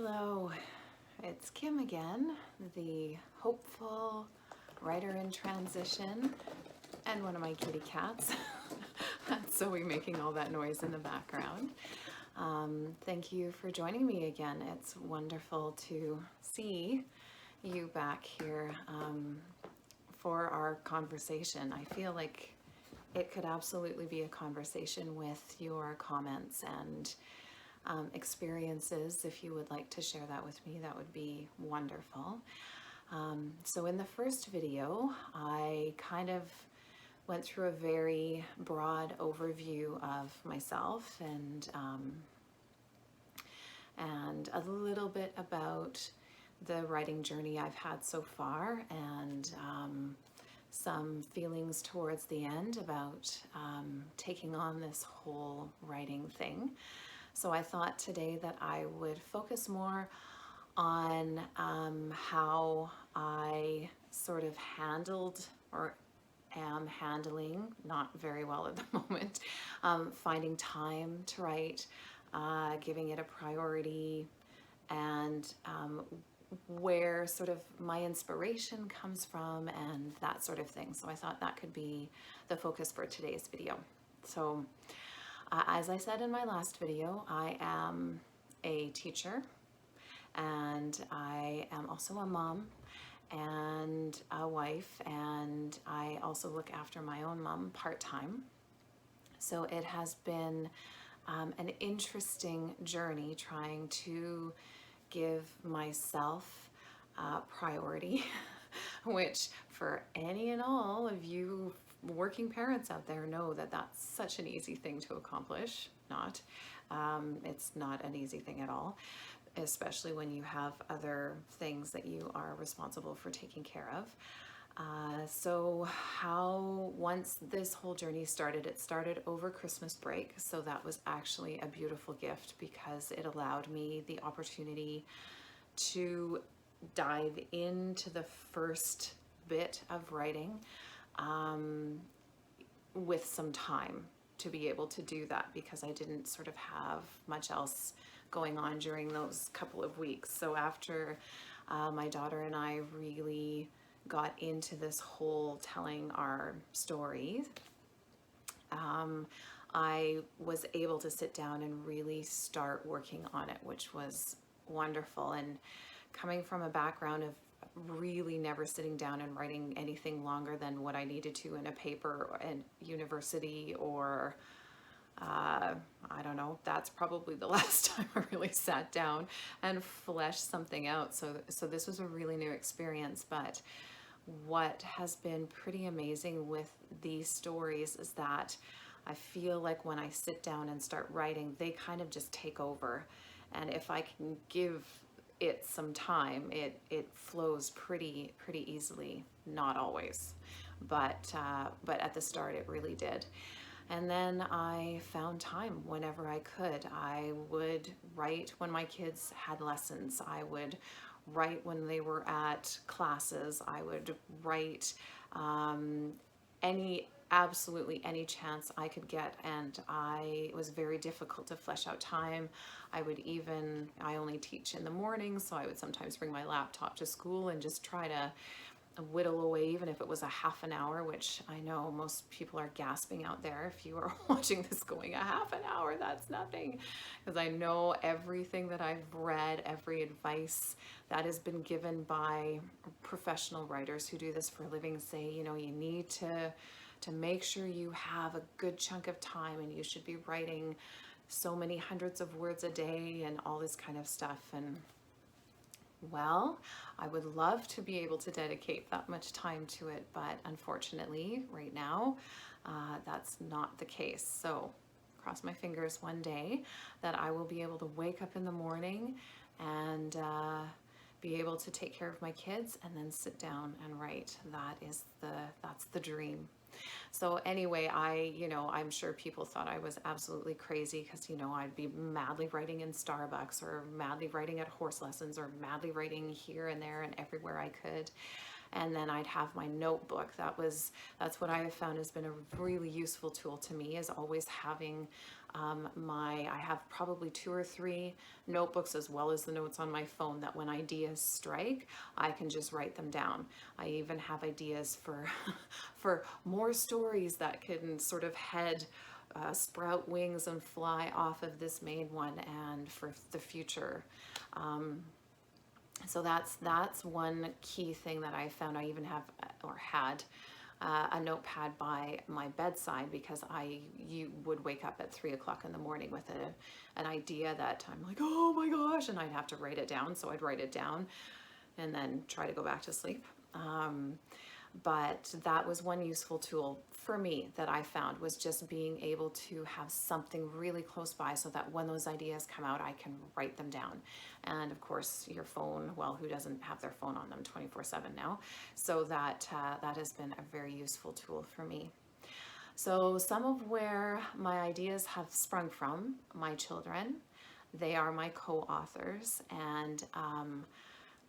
Hello, it's Kim again, the hopeful writer in transition, and one of my kitty cats. That's Zoe making all that noise in the background. Thank you for joining me again. It's wonderful to see you back here for our conversation. I feel like it could absolutely be a conversation with your comments and experiences. If you would like to share that with me, that would be wonderful. So in the first video, I kind of went through a very broad overview of myself and a little bit about the writing journey I've had so far, and some feelings towards the end about taking on this whole writing thing. So I thought today that I would focus more on how I sort of handled or am handling, not very well at the moment, finding time to write, giving it a priority, and where sort of my inspiration comes from and that sort of thing. So I thought that could be the focus for today's video. So as I said in my last video, I am a teacher and I am also a mom and a wife, and I also look after my own mom part-time. So it has been an interesting journey trying to give myself priority, which for any and all of you working parents out there know that that's such an easy thing to accomplish. Not. It's not an easy thing at all, especially when you have other things that you are responsible for taking care of. So how once this whole journey started, it started over Christmas break. So that was actually a beautiful gift because it allowed me the opportunity to dive into the first bit of writing with some time to be able to do that, because I didn't sort of have much else going on during those couple of weeks. So after my daughter and I really got into this whole telling our story, I was able to sit down and really start working on it, which was wonderful. And coming from a background of really never sitting down and writing anything longer than what I needed to in a paper at university, or I don't know, that's probably the last time I really sat down and fleshed something out. So this was a really new experience. But what has been pretty amazing with these stories is that I feel like when I sit down and start writing, they kind of just take over. And if I can give it some time, it flows pretty easily. Not always, but at the start it really did. And then I found time whenever I could. I would write when my kids had lessons. I would write when they were at classes. I would write absolutely any chance I could get, and it was very difficult to flesh out time. I only teach in the morning, so I would sometimes bring my laptop to school and just try to whittle away, even if it was a half an hour, which I know most people are gasping out there. If you are watching this going, a half an hour, that's nothing. Because I know everything that I've read, every advice that has been given by professional writers who do this for a living say, you need to make sure you have a good chunk of time, and you should be writing so many hundreds of words a day and all this kind of stuff. And well, I would love to be able to dedicate that much time to it, but unfortunately right now that's not the case. So cross my fingers one day that I will be able to wake up in the morning and be able to take care of my kids and then sit down and write. That's the dream. So anyway, I'm sure people thought I was absolutely crazy because, I'd be madly writing in Starbucks, or madly writing at horse lessons, or madly writing here and there and everywhere I could. and then I'd have my notebook. That's what I have found has been a really useful tool to me, is always having I have probably 2 or 3 notebooks as well as the notes on my phone, that when ideas strike, I can just write them down. I even have ideas for for more stories that can sort of sprout wings and fly off of this main one, and for the future. So that's one key thing that I found. I even have or had a notepad by my bedside, because you would wake up at 3 o'clock in the morning with an idea that I'm like, oh my gosh, and I'd have to write it down. So I'd write it down and then try to go back to sleep. But that was one useful tool for me that I found, was just being able to have something really close by, so that when those ideas come out, I can write them down. And of course, your phone, well, who doesn't have their phone on them 24/7 now? So that has been a very useful tool for me. So some of where my ideas have sprung from, my children, they are my co-authors, and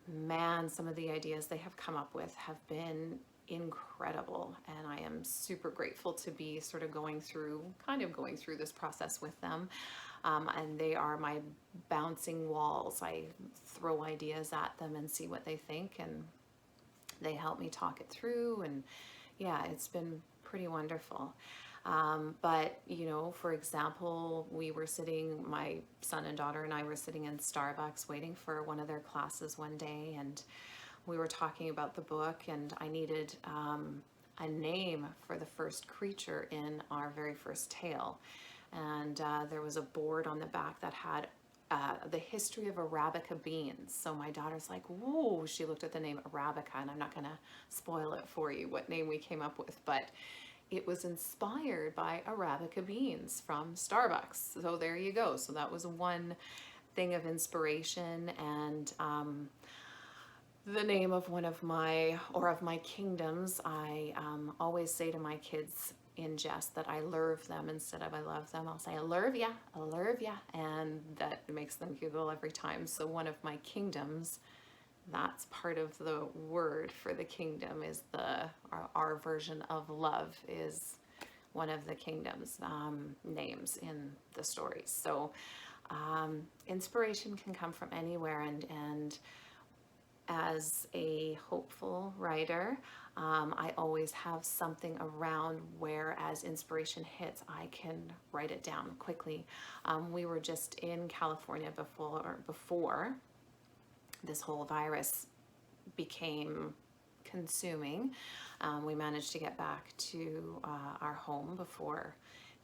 man, some of the ideas they have come up with have been incredible, and I am super grateful to be sort of going through this process with them. And they are my bouncing walls. I throw ideas at them and see what they think, and they help me talk it through, and yeah, it's been pretty wonderful. But for example, my son and daughter and I were sitting in Starbucks waiting for one of their classes one day, and we were talking about the book, and I needed a name for the first creature in our very first tale. And there was a board on the back that had the history of Arabica beans. So my daughter's like, whoa, she looked at the name Arabica, and I'm not going to spoil it for you what name we came up with, but it was inspired by Arabica beans from Starbucks. So there you go. So that was one thing of inspiration. And the name of one of my kingdoms, I always say to my kids in jest that I lurve them instead of I love them. I'll say, I lurve ya, and that makes them giggle every time. So one of my kingdoms, that's part of the word for the kingdom, is our version of love is one of the kingdom's names in the stories. So inspiration can come from anywhere, and as a hopeful writer, I always have something around where, as inspiration hits, I can write it down quickly. We were just in California before this whole virus became consuming. We managed to get back to our home before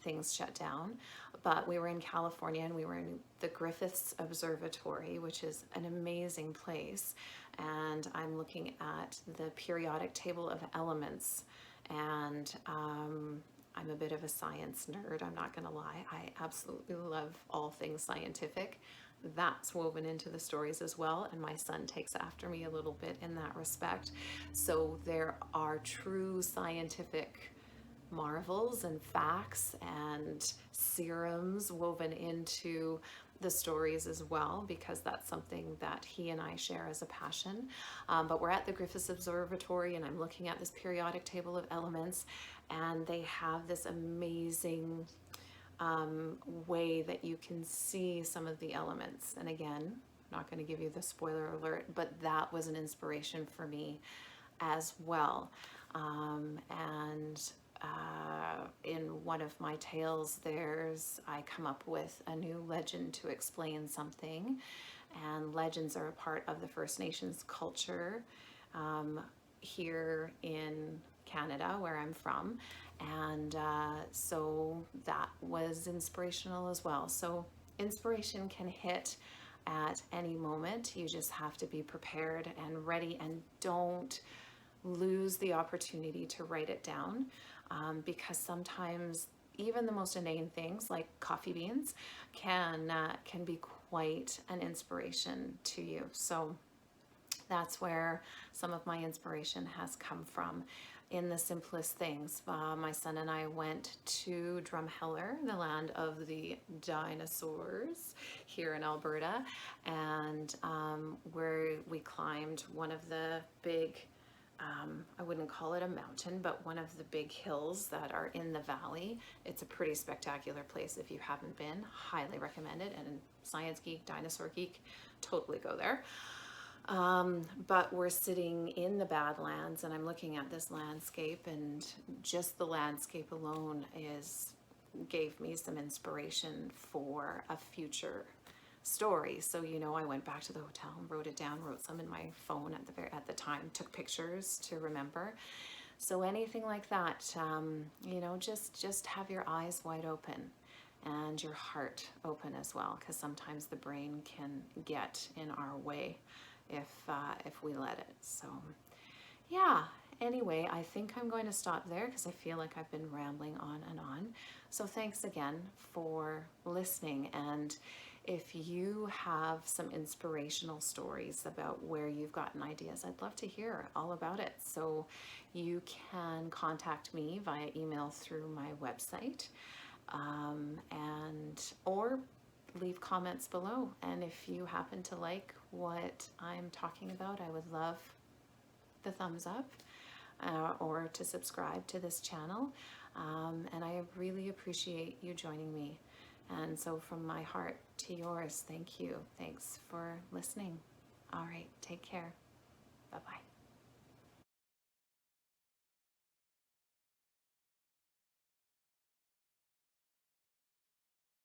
things shut down, but we were in California, and we were in the Griffiths Observatory, which is an amazing place. And I'm looking at the periodic table of elements, and I'm a bit of a science nerd, I'm not gonna lie. I absolutely love all things scientific. That's woven into the stories as well, and my son takes after me a little bit in that respect. So there are true scientific marvels and facts and serums woven into the stories as well, because that's something that he and I share as a passion. But we're at the Griffiths Observatory, and I'm looking at this periodic table of elements, and they have this amazing way that you can see some of the elements. And again, I'm not going to give you the spoiler alert, but that was an inspiration for me as well. In one of my tales, I come up with a new legend to explain something, and legends are a part of the First Nations culture here in Canada, where I'm from, and so that was inspirational as well. So inspiration can hit at any moment. You just have to be prepared and ready, and don't lose the opportunity to write it down, because sometimes even the most inane things like coffee beans can be quite an inspiration to you. So that's where some of my inspiration has come from, in the simplest things. My son and I went to Drumheller, the land of the dinosaurs here in Alberta, and where we climbed one of the big I wouldn't call it a mountain, but one of the big hills that are in the valley. It's a pretty spectacular place. If you haven't been, highly recommend it. And Science Geek, Dinosaur Geek, totally go there. But we're sitting in the Badlands, and I'm looking at this landscape, and just the landscape alone gave me some inspiration for a future story. So, I went back to the hotel and wrote it down, wrote some in my phone at the time, took pictures to remember. So anything like that, just have your eyes wide open and your heart open as well, because sometimes the brain can get in our way if we let it. So yeah, anyway, I think I'm going to stop there because I feel like I've been rambling on and on. So thanks again for listening. And if you have some inspirational stories about where you've gotten ideas, I'd love to hear all about it. So you can contact me via email through my website, or leave comments below. And if you happen to like what I'm talking about, I would love the thumbs up, or to subscribe to this channel. And I really appreciate you joining me. And so from my heart to yours, thank you. Thanks for listening. All right, take care. Bye-bye.